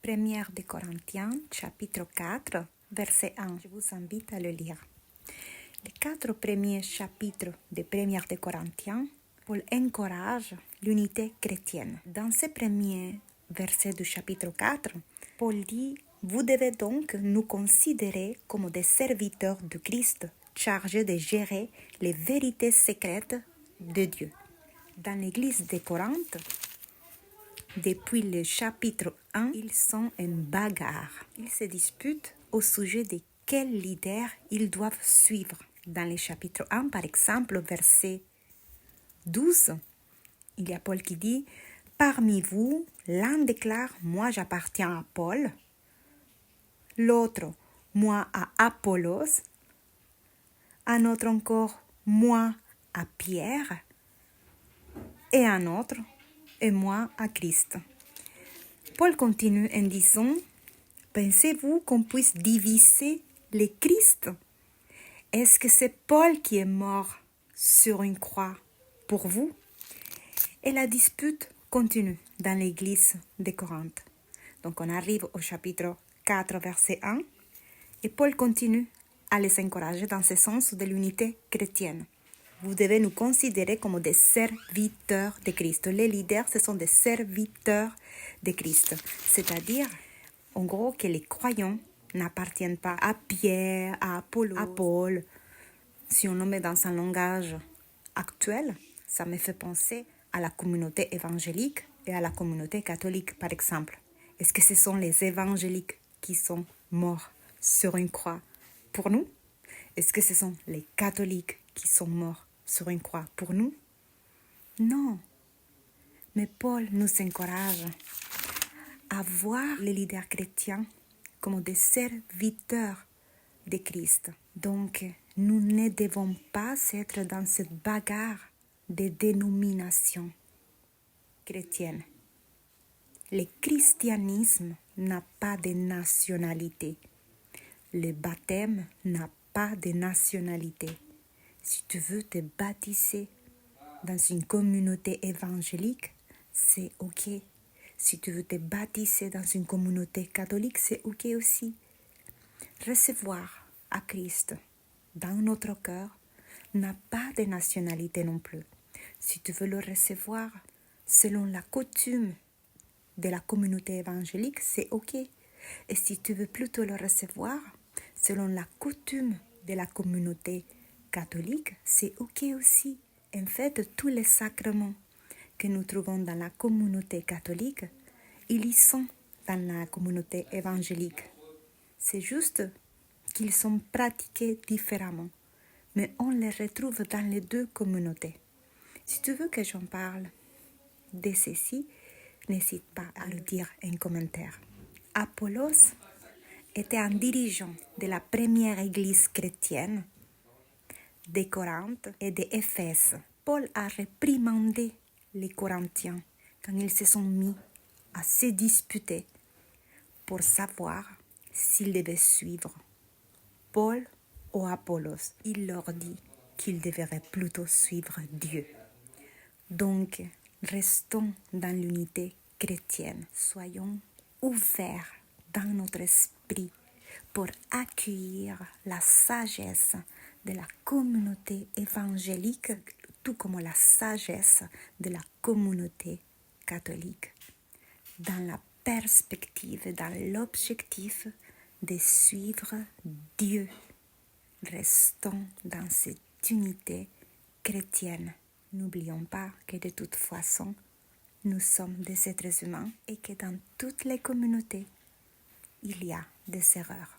Première de Corinthiens, chapitre 4, verset 1. Je vous invite à le lire. Les 4 premiers chapitres de Première de Corinthiens, Paul encourage l'unité chrétienne. Dans ces premiers versets du chapitre 4, Paul dit « Vous devez donc nous considérer comme des serviteurs de Christ, chargés de gérer les vérités secrètes de Dieu. » Dans l'église de Corinthe, depuis le chapitre 1, ils sont en bagarre. Ils se disputent au sujet de quel leader ils doivent suivre. Dans le chapitre 1, par exemple, verset 12, il y a Paul qui dit « Parmi vous, l'un déclare « Moi j'appartiens à Paul », l'autre « Moi à Apollos », un autre encore « Moi à Pierre » et un autre « Et moi à Christ ». Paul continue en disant « Pensez-vous qu'on puisse diviser le Christ ? Est-ce que c'est Paul qui est mort sur une croix pour vous ?» Et la dispute continue dans l'église de Corinthe. Donc on arrive au chapitre 4, verset 1, et Paul continue à les encourager dans ce sens de l'unité chrétienne. Vous devez nous considérer comme des serviteurs de Christ. Les leaders, ce sont des serviteurs de Christ. C'est-à-dire, en gros, que les croyants n'appartiennent pas à Pierre, à Apollos, à Paul. Si on le met dans un langage actuel, ça me fait penser à la communauté évangélique et à la communauté catholique, par exemple. Est-ce que ce sont les évangéliques qui sont morts sur une croix pour nous? Est-ce que ce sont les catholiques qui sont morts sur une croix pour nous? Non. Mais Paul nous encourage à voir les leaders chrétiens comme des serviteurs de Christ. Donc, nous ne devons pas être dans cette bagarre de dénominations chrétiennes. Le christianisme n'a pas de nationalité. Le baptême n'a pas de nationalité. Si tu veux te baptiser dans une communauté évangélique, c'est OK. Si tu veux te baptiser dans une communauté catholique, c'est OK aussi. Recevoir à Christ dans notre cœur n'a pas de nationalité non plus. Si tu veux le recevoir selon la coutume de la communauté évangélique, c'est OK. Et si tu veux plutôt le recevoir selon la coutume de la communauté catholique, c'est OK aussi. En fait, tous les sacrements que nous trouvons dans la communauté catholique, ils y sont dans la communauté évangélique. C'est juste qu'ils sont pratiqués différemment, mais on les retrouve dans les deux communautés. Si tu veux que j'en parle de ceci, n'hésite pas à le dire en commentaire. Apollos était un dirigeant de la première église chrétienne de Corinthe et d'Éphèse. Paul a réprimandé les Corinthiens quand ils se sont mis à se disputer pour savoir s'ils devaient suivre Paul ou Apollos. Il leur dit qu'ils devraient plutôt suivre Dieu. Donc, restons dans l'unité chrétienne. Soyons ouverts dans notre esprit pour accueillir la sagesse de la communauté évangélique, tout comme la sagesse de la communauté catholique, dans la perspective, dans l'objectif de suivre Dieu. Restons dans cette unité chrétienne. N'oublions pas que de toute façon, nous sommes des êtres humains et que dans toutes les communautés, il y a des erreurs.